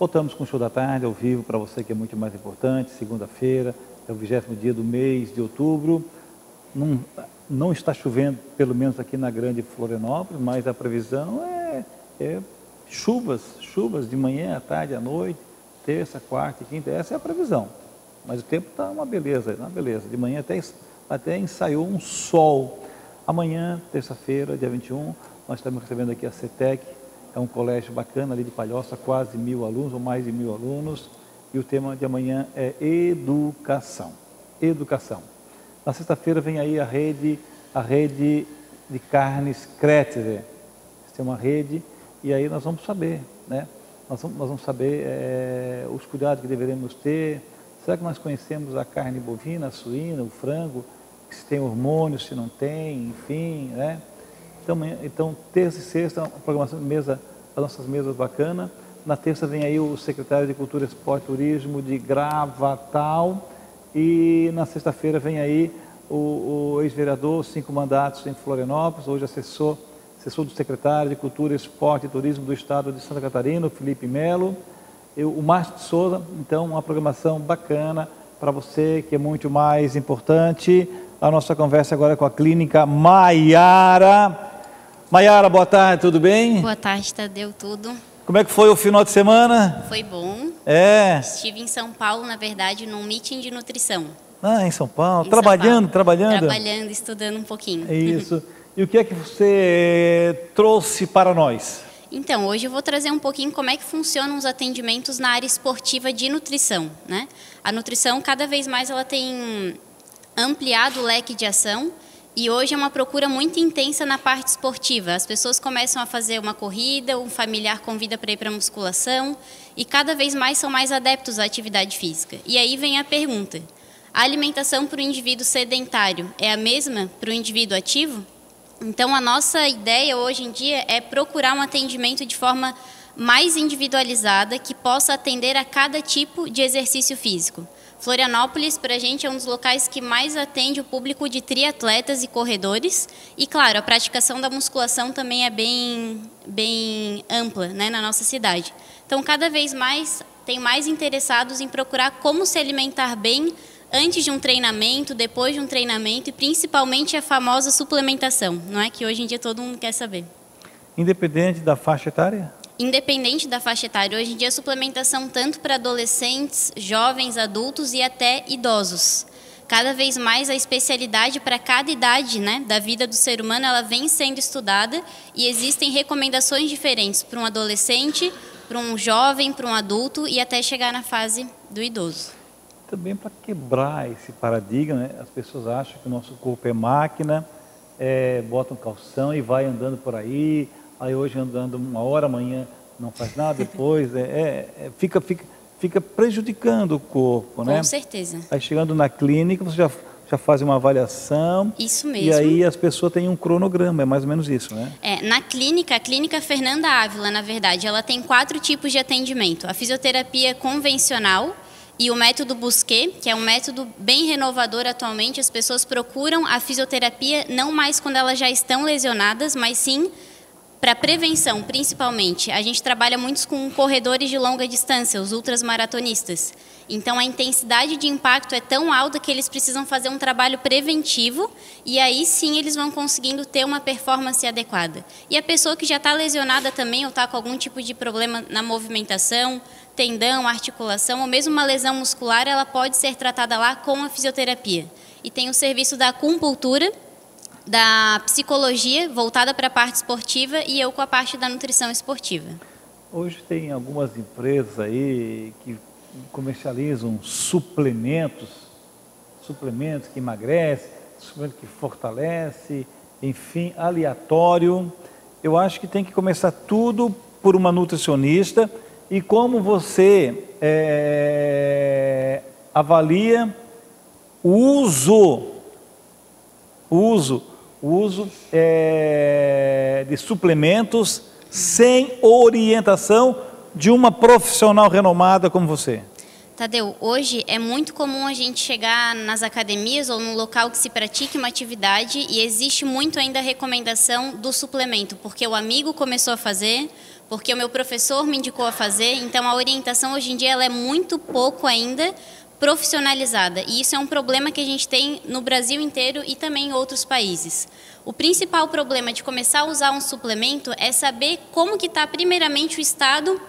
Voltamos com o show da tarde, ao vivo, para você que é muito mais importante. Segunda-feira, é o 20º dia do mês de outubro. Não está chovendo, pelo menos aqui na grande Florianópolis, mas a previsão é chuvas de manhã, à tarde, à noite, terça, quarta e quinta. Essa é a previsão. Mas o tempo está uma beleza. De manhã até ensaiou um sol. Amanhã, terça-feira, dia 21, nós estamos recebendo aqui a CETEC. É um colégio bacana ali de Palhoça, quase 1000 alunos, ou mais de 1000 alunos. E o tema de amanhã é educação. Educação. Na sexta-feira vem aí a rede de carnes Kreter. Tem uma rede e aí nós vamos saber, né? Nós vamos saber os cuidados que deveremos ter. Será que nós conhecemos a carne bovina, a suína, o frango, se tem hormônios, se não tem, enfim, né? Então terça e sexta, a programação de mesa, as nossas mesas bacana. Na terça vem aí o secretário de Cultura, Esporte e Turismo de Gravatal. E na sexta-feira vem aí o ex-vereador, 5 mandatos em Florianópolis, hoje assessor do secretário de Cultura, Esporte e Turismo do Estado de Santa Catarina, o Felipe Melo. O Márcio de Souza. Então, uma programação bacana para você, que é muito mais importante. A nossa conversa agora é com a clínica Maiara. Maiara, boa tarde, tudo bem? Boa tarde, Tadeu, tudo. Como é que foi o final de semana? Foi bom. Estive em São Paulo, na verdade, num meeting de nutrição. Em São Paulo. Trabalhando? Trabalhando, estudando um pouquinho. Isso. E o que é que você trouxe para nós? Então, hoje eu vou trazer um pouquinho como é que funcionam os atendimentos na área esportiva de nutrição, né? A nutrição, cada vez mais, ela tem ampliado o leque de ação e hoje é uma procura muito intensa na parte esportiva. As pessoas começam a fazer uma corrida, um familiar convida para ir para a musculação e cada vez mais são mais adeptos à atividade física. E aí vem a pergunta: a alimentação para o indivíduo sedentário é a mesma para o indivíduo ativo? Então, a nossa ideia hoje em dia é procurar um atendimento de forma mais individualizada, que possa atender a cada tipo de exercício físico. Florianópolis, para a gente, é um dos locais que mais atende o público de triatletas e corredores. E, claro, a praticação da musculação também é bem ampla, né, na nossa cidade. Então, cada vez mais, tem mais interessados em procurar como se alimentar bem antes de um treinamento, depois de um treinamento e principalmente a famosa suplementação, não é? Que hoje em dia todo mundo quer saber. Independente da faixa etária? Independente da faixa etária. Hoje em dia a suplementação tanto para adolescentes, jovens, adultos e até idosos. Cada vez mais a especialidade para cada idade, né, da vida do ser humano, ela vem sendo estudada e existem recomendações diferentes para um adolescente, para um jovem, para um adulto e até chegar na fase do idoso. Também para quebrar esse paradigma, né? As pessoas acham que o nosso corpo é máquina, bota um calção e vai andando por aí, aí hoje andando 1 hora, amanhã não faz nada, depois fica prejudicando o corpo, né? Com certeza. Aí chegando na clínica, você já faz uma avaliação. Isso mesmo. E aí as pessoas têm um cronograma, é mais ou menos isso, né? Na clínica, a clínica Fernanda Ávila, na verdade, ela tem 4 tipos de atendimento. A fisioterapia convencional, e o método Busquet, que é um método bem renovador atualmente. As pessoas procuram a fisioterapia não mais quando elas já estão lesionadas, mas sim para prevenção, principalmente. A gente trabalha muito com corredores de longa distância, os ultramaratonistas. Então, a intensidade de impacto é tão alta que eles precisam fazer um trabalho preventivo e aí sim eles vão conseguindo ter uma performance adequada. E a pessoa que já está lesionada também ou está com algum tipo de problema na movimentação, tendão, articulação ou mesmo uma lesão muscular, ela pode ser tratada lá com a fisioterapia. E tem o serviço da acupuntura, da psicologia voltada para a parte esportiva e eu com a parte da nutrição esportiva. Hoje tem algumas empresas aí que comercializam suplementos que emagrecem, suplemento que fortalece, enfim, aleatório. Eu acho que tem que começar tudo por uma nutricionista. E como você avalia o uso de suplementos sem orientação de uma profissional renomada como você? Tadeu, hoje é muito comum a gente chegar nas academias ou num local que se pratique uma atividade e existe muito ainda a recomendação do suplemento, porque o amigo começou a fazer, porque o meu professor me indicou a fazer, então a orientação hoje em dia ela é muito pouco ainda profissionalizada, e isso é um problema que a gente tem no Brasil inteiro e também em outros países. O principal problema de começar a usar um suplemento é saber como que está primeiramente o estado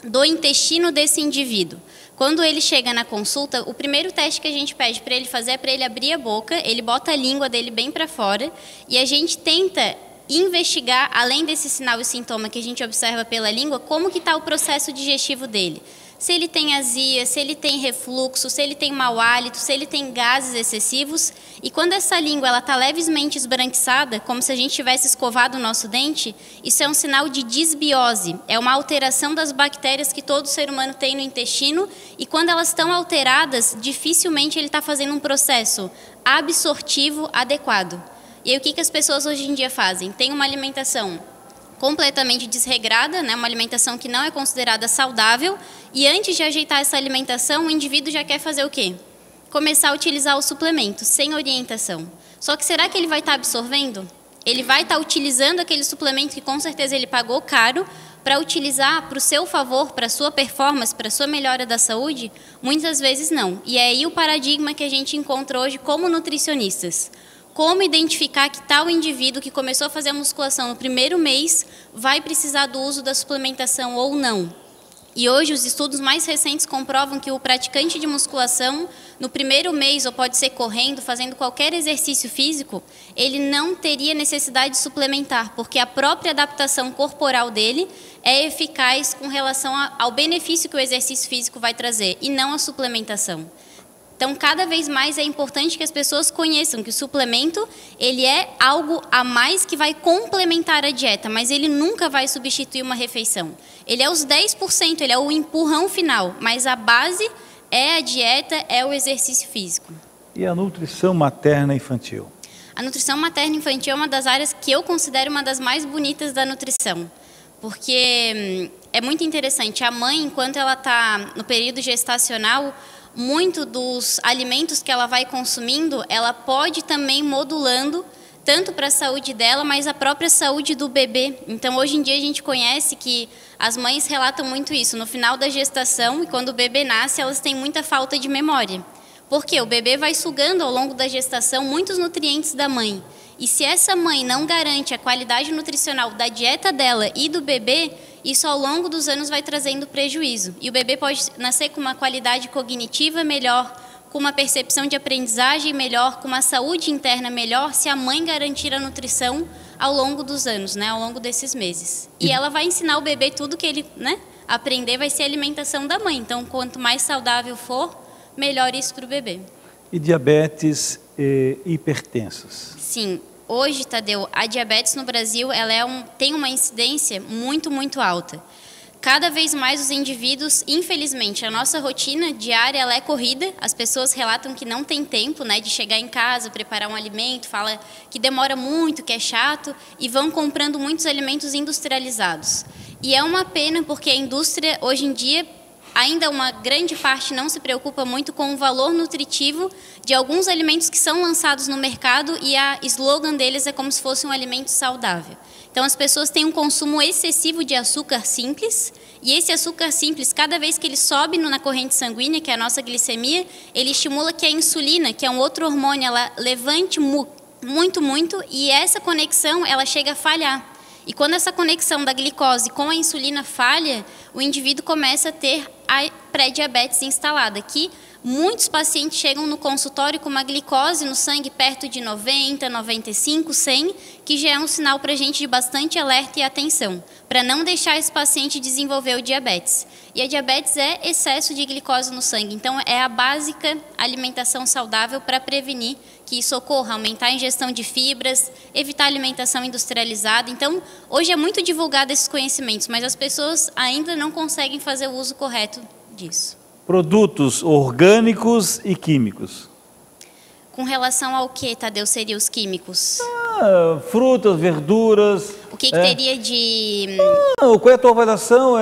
do intestino desse indivíduo. Quando ele chega na consulta, o primeiro teste que a gente pede para ele fazer é para ele abrir a boca, ele bota a língua dele bem para fora e a gente tenta investigar, além desse sinal e sintoma que a gente observa pela língua, como que está o processo digestivo dele. Se ele tem azia, se ele tem refluxo, se ele tem mau hálito, se ele tem gases excessivos. E quando essa língua está levemente esbranquiçada, como se a gente tivesse escovado o nosso dente, isso é um sinal de disbiose. É uma alteração das bactérias que todo ser humano tem no intestino. E quando elas estão alteradas, dificilmente ele está fazendo um processo absortivo adequado. E aí o que as pessoas hoje em dia fazem? Tem uma alimentação completamente desregrada, né? Uma alimentação que não é considerada saudável, e antes de ajeitar essa alimentação, o indivíduo já quer fazer o quê? Começar a utilizar o suplemento, sem orientação. Só que será que ele vai estar absorvendo? Ele vai estar utilizando aquele suplemento que com certeza ele pagou caro para utilizar para o seu favor, para a sua performance, para a sua melhora da saúde? Muitas vezes não. E é aí o paradigma que a gente encontra hoje como nutricionistas. Como identificar que tal indivíduo que começou a fazer a musculação no primeiro mês vai precisar do uso da suplementação ou não. E hoje os estudos mais recentes comprovam que o praticante de musculação, no primeiro mês, ou pode ser correndo, fazendo qualquer exercício físico, ele não teria necessidade de suplementar, porque a própria adaptação corporal dele é eficaz com relação ao benefício que o exercício físico vai trazer, e não a suplementação. Então, cada vez mais é importante que as pessoas conheçam que o suplemento, ele é algo a mais que vai complementar a dieta, mas ele nunca vai substituir uma refeição. Ele é os 10%, ele é o empurrão final, mas a base é a dieta, é o exercício físico. E a nutrição materna infantil? A nutrição materna infantil é uma das áreas que eu considero uma das mais bonitas da nutrição, porque é muito interessante. A mãe, enquanto ela está no período gestacional, muito dos alimentos que ela vai consumindo, ela pode também modulando, tanto para a saúde dela, mas a própria saúde do bebê. Então, hoje em dia, a gente conhece que as mães relatam muito isso. No final da gestação, e quando o bebê nasce, elas têm muita falta de memória. Porque o bebê vai sugando, ao longo da gestação, muitos nutrientes da mãe. E se essa mãe não garante a qualidade nutricional da dieta dela e do bebê, isso ao longo dos anos vai trazendo prejuízo. E o bebê pode nascer com uma qualidade cognitiva melhor, com uma percepção de aprendizagem melhor, com uma saúde interna melhor, se a mãe garantir a nutrição ao longo dos anos, né, ao longo desses meses. E ela vai ensinar o bebê tudo que ele, né, aprender, vai ser a alimentação da mãe. Então, quanto mais saudável for, melhor isso para o bebê. E diabetes e hipertensos? Sim. Hoje, Tadeu, a diabetes no Brasil ela tem uma incidência muito, muito alta. Cada vez mais os indivíduos, infelizmente, a nossa rotina diária ela é corrida. As pessoas relatam que não tem tempo, né, de chegar em casa, preparar um alimento, fala que demora muito, que é chato, e vão comprando muitos alimentos industrializados. E é uma pena porque a indústria, hoje em dia, ainda uma grande parte não se preocupa muito com o valor nutritivo de alguns alimentos que são lançados no mercado e a slogan deles é como se fosse um alimento saudável. Então, as pessoas têm um consumo excessivo de açúcar simples e esse açúcar simples, cada vez que ele sobe na corrente sanguínea, que é a nossa glicemia, ele estimula que a insulina, que é um outro hormônio, ela levante muito e essa conexão ela chega a falhar. E quando essa conexão da glicose com a insulina falha, o indivíduo começa a ter a pré-diabetes instalada, que muitos pacientes chegam no consultório com uma glicose no sangue perto de 90, 95, 100, que já é um sinal para a gente de bastante alerta e atenção, para não deixar esse paciente desenvolver o diabetes. E a diabetes é excesso de glicose no sangue, então é a básica alimentação saudável para prevenir que isso ocorra, aumentar a ingestão de fibras, evitar a alimentação industrializada. Então, hoje é muito divulgado esses conhecimentos, mas as pessoas ainda não conseguem fazer o uso correto disso. Produtos orgânicos e químicos. Com relação ao que, Tadeu, seriam os químicos? Frutas, verduras. O que teria de... Qual é a tua avaliação?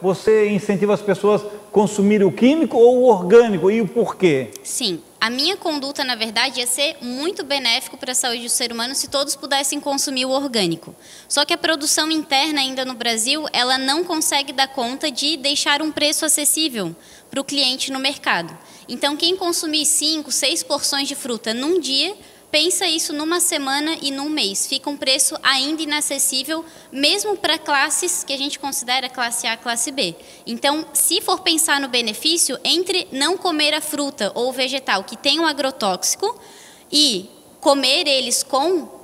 Você incentiva as pessoas a consumirem o químico ou o orgânico? E o porquê? Sim. a minha conduta, na verdade, ia ser muito benéfico para a saúde do ser humano se todos pudessem consumir o orgânico. Só que a produção interna ainda no Brasil, ela não consegue dar conta de deixar um preço acessível para o cliente no mercado. Então, quem consumir 5, 6 porções de fruta num dia, pensa isso numa semana e num mês. Fica um preço ainda inacessível, mesmo para classes que a gente considera classe A, classe B. Então, se for pensar no benefício, entre não comer a fruta ou vegetal que tem um agrotóxico e comer eles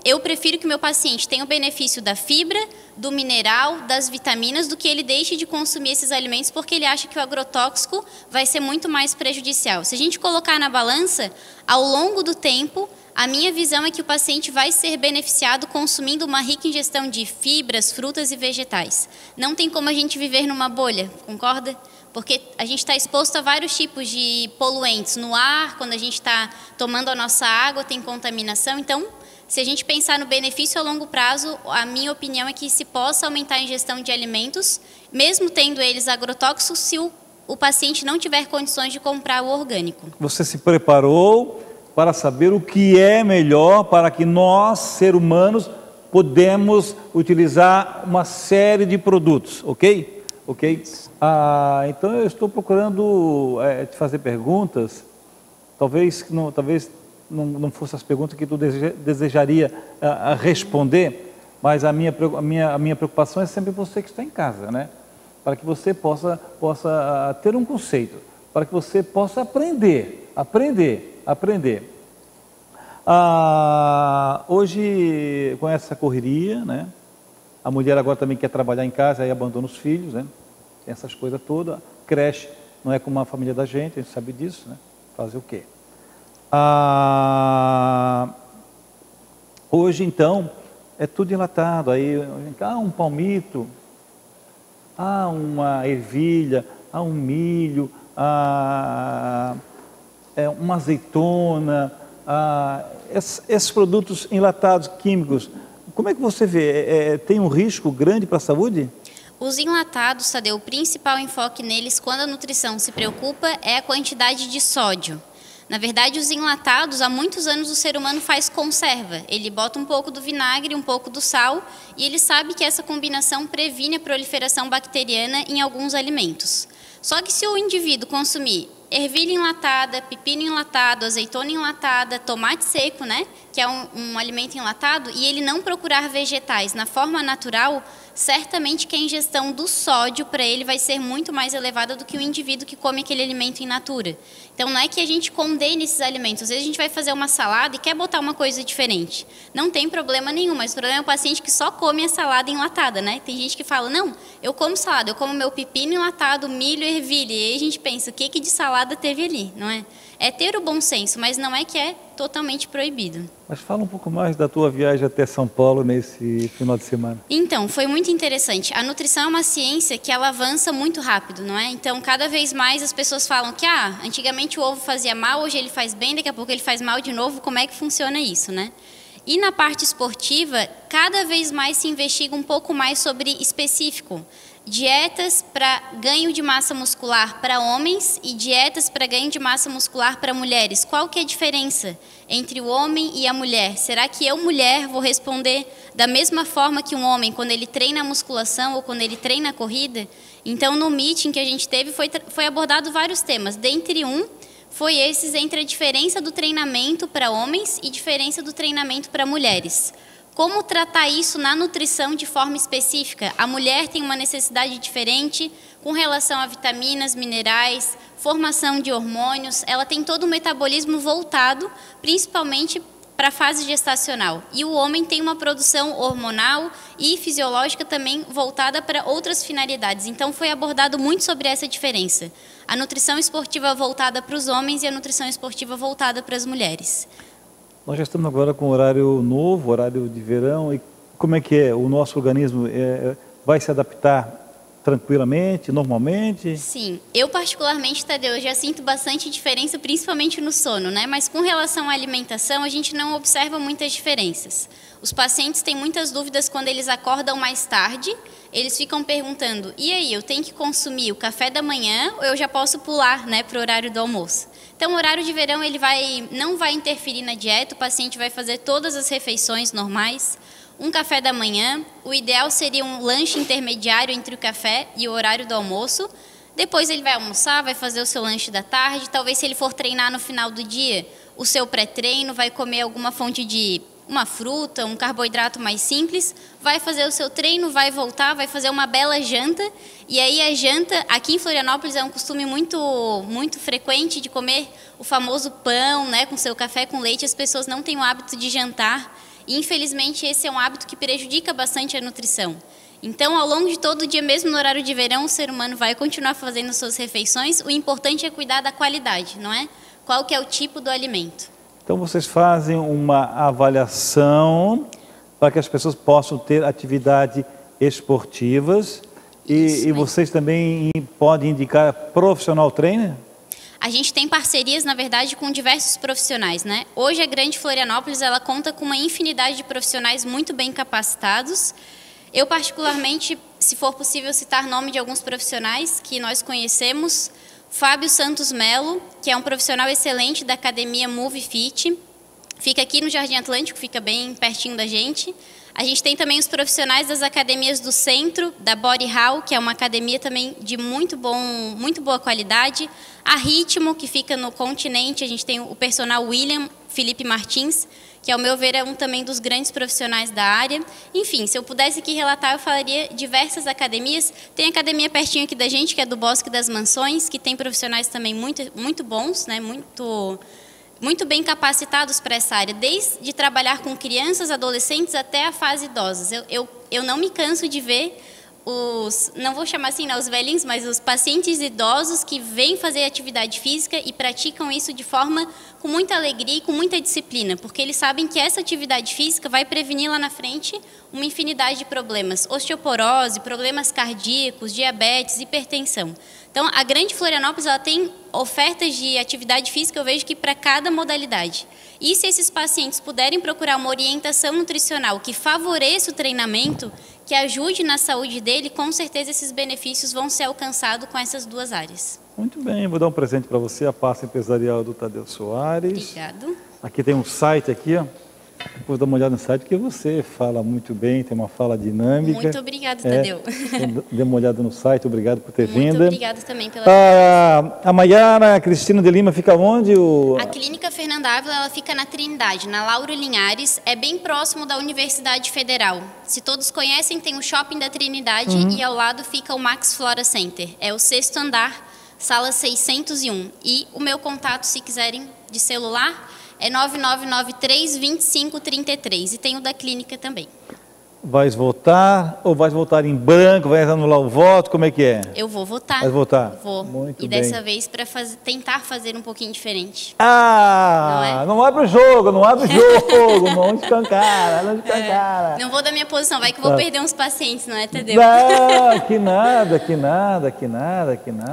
eu prefiro que o meu paciente tenha o benefício da fibra, do mineral, das vitaminas, do que ele deixe de consumir esses alimentos porque ele acha que o agrotóxico vai ser muito mais prejudicial. Se a gente colocar na balança, ao longo do tempo, a minha visão é que o paciente vai ser beneficiado consumindo uma rica ingestão de fibras, frutas e vegetais. Não tem como a gente viver numa bolha, concorda? Porque a gente está exposto a vários tipos de poluentes no ar, quando a gente está tomando a nossa água, tem contaminação. Então, se a gente pensar no benefício a longo prazo, a minha opinião é que se possa aumentar a ingestão de alimentos, mesmo tendo eles agrotóxicos, se o paciente não tiver condições de comprar o orgânico. Você se preparou para saber o que é melhor para que nós, seres humanos, podemos utilizar uma série de produtos, ok? Ok? Então eu estou procurando te fazer perguntas, talvez não fossem as perguntas que tu desejaria responder, mas a minha preocupação é sempre você que está em casa, né? Para que você possa ter um conceito, para que você possa aprender. Hoje, com essa correria, né? A mulher agora também quer trabalhar em casa, aí abandona os filhos, né? Tem essas coisas todas. Creche não é como a família da gente, a gente sabe disso, né? Fazer o quê? Hoje, então, é tudo enlatado. Aí, um palmito, uma ervilha, um milho, uma azeitona, esses produtos enlatados, químicos. Como é que você vê? Tem um risco grande para a saúde? Os enlatados, Tadeu, o principal enfoque neles, quando a nutrição se preocupa, é a quantidade de sódio. Na verdade, os enlatados, há muitos anos o ser humano faz conserva. Ele bota um pouco do vinagre, um pouco do sal, e ele sabe que essa combinação previne a proliferação bacteriana em alguns alimentos. Só que se o indivíduo consumir ervilha enlatada, pepino enlatado, azeitona enlatada, tomate seco, né, que é um alimento enlatado, e ele não procurar vegetais na forma natural, certamente que a ingestão do sódio para ele vai ser muito mais elevada do que o indivíduo que come aquele alimento in natura. Então, não é que a gente condene esses alimentos. Às vezes a gente vai fazer uma salada e quer botar uma coisa diferente. Não tem problema nenhum, mas o problema é o paciente que só come a salada enlatada, né? Tem gente que fala, não, eu como salada, eu como meu pepino enlatado, milho e ervilha. E aí a gente pensa, o que de salada teve ali, não é? É ter o bom senso, mas não é que é totalmente proibido. Mas fala um pouco mais da tua viagem até São Paulo nesse final de semana. Então, foi muito interessante. A nutrição é uma ciência que ela avança muito rápido, não é? Então, cada vez mais as pessoas falam que, antigamente o ovo fazia mal, hoje ele faz bem, daqui a pouco ele faz mal de novo. Como é que funciona isso, né? E na parte esportiva, cada vez mais se investiga um pouco mais sobre específico. Dietas para ganho de massa muscular para homens e dietas para ganho de massa muscular para mulheres. Qual que é a diferença entre o homem e a mulher? Será que eu, mulher, vou responder da mesma forma que um homem quando ele treina a musculação ou quando ele treina a corrida? Então, no meeting que a gente teve, foi abordado vários temas. Dentre foi esses entre a diferença do treinamento para homens e diferença do treinamento para mulheres. Como tratar isso na nutrição de forma específica? A mulher tem uma necessidade diferente com relação a vitaminas, minerais, formação de hormônios. Ela tem todo o metabolismo voltado, principalmente para a fase gestacional. E o homem tem uma produção hormonal e fisiológica também voltada para outras finalidades. Então, foi abordado muito sobre essa diferença. A nutrição esportiva voltada para os homens e a nutrição esportiva voltada para as mulheres. Nós já estamos agora com horário novo, horário de verão, e como é que é? O nosso organismo vai se adaptar tranquilamente, normalmente? Sim, eu particularmente, Tadeu, eu já sinto bastante diferença, principalmente no sono, né? Mas com relação à alimentação, a gente não observa muitas diferenças. Os pacientes têm muitas dúvidas quando eles acordam mais tarde, eles ficam perguntando, e aí, eu tenho que consumir o café da manhã ou eu já posso pular, né, para o horário do almoço? Então, o horário de verão ele não vai interferir na dieta, o paciente vai fazer todas as refeições normais, um café da manhã, o ideal seria um lanche intermediário entre o café e o horário do almoço. Depois ele vai almoçar, vai fazer o seu lanche da tarde, talvez se ele for treinar no final do dia, o seu pré-treino, vai comer alguma fonte de uma fruta, um carboidrato mais simples, vai fazer o seu treino, vai voltar, vai fazer uma bela janta. E aí a janta, aqui em Florianópolis é um costume muito frequente de comer o famoso pão, né, com seu café com leite. As pessoas não têm o hábito de jantar e infelizmente esse é um hábito que prejudica bastante a nutrição. Então, ao longo de todo o dia, mesmo no horário de verão, o ser humano vai continuar fazendo suas refeições. O importante é cuidar da qualidade, não é? Qual que é o tipo do alimento. Então, vocês fazem uma avaliação para que as pessoas possam ter atividades esportivas e vocês também podem indicar profissional trainer? A gente tem parcerias, na verdade, com diversos profissionais, né? Hoje, a Grande Florianópolis, ela conta com uma infinidade de profissionais muito bem capacitados. Eu, particularmente, se for possível citar nome de alguns profissionais que nós conhecemos, Fábio Santos Melo, que é um profissional excelente da academia Move Fit, fica aqui no Jardim Atlântico, fica bem pertinho da gente. A gente tem também os profissionais das academias do centro, da Body Hall, que é uma academia também de muito boa qualidade. A Ritmo, que fica no Continente, a gente tem o personal William Felipe Martins, que, ao meu ver, é um também dos grandes profissionais da área. Enfim, se eu pudesse aqui relatar, eu falaria diversas academias. Tem a academia pertinho aqui da gente, que é do Bosque das Mansões, que tem profissionais também muito bons, né? Muito bem capacitados para essa área, desde trabalhar com crianças, adolescentes, até a fase idosas. Eu não me canso de ver não vou chamar assim, né, os velhinhos, mas os pacientes idosos que vêm fazer atividade física e praticam isso de forma com muita alegria e com muita disciplina, porque eles sabem que essa atividade física vai prevenir lá na frente uma infinidade de problemas, osteoporose, problemas cardíacos, diabetes, hipertensão. Então, a Grande Florianópolis ela tem ofertas de atividade física, eu vejo que para cada modalidade. E se esses pacientes puderem procurar uma orientação nutricional que favoreça o treinamento, que ajude na saúde dele, com certeza esses benefícios vão ser alcançados com essas duas áreas. Muito bem, vou dar um presente para você, a pasta empresarial do Tadeu Soares. Obrigado. Aqui tem um site aqui, ó. Depois dá uma olhada no site, porque você fala muito bem, tem uma fala dinâmica. Muito obrigado, Tadeu. Dê uma olhada no site, obrigado por ter vindo. Muito obrigado também pela A Maiara Cristina de Lima fica onde? A Clínica Fernanda Ávila ela fica na Trindade, na Lauro Linhares, é bem próximo da Universidade Federal. Se todos conhecem, tem o Shopping da Trindade e ao lado fica o Max Flora Center. É o 6º andar, sala 601. E o meu contato, se quiserem, de celular, é 9993-2533 e tem o da clínica também. Vais votar ou vais votar em branco, vai anular o voto, como é que é? Eu vou votar. Vai votar? Vou. Muito e bem. dessa vez para tentar fazer um pouquinho diferente. Não abre o jogo, não escancara, não escancara. Não vou dar minha posição, vai que eu vou perder uns pacientes, não é, Tadeu? Não, que nada.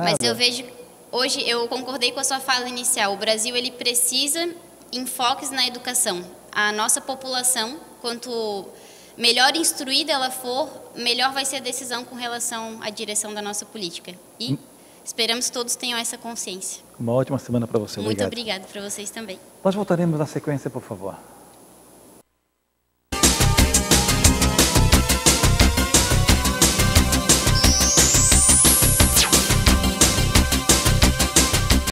Mas eu vejo, hoje eu concordei com a sua fala inicial, o Brasil ele precisa enfoques na educação. A nossa população, quanto melhor instruída ela for, melhor vai ser a decisão com relação à direção da nossa política. E esperamos que todos tenham essa consciência. Uma ótima semana para você. Muito obrigada para vocês também. Nós voltaremos na sequência, por favor.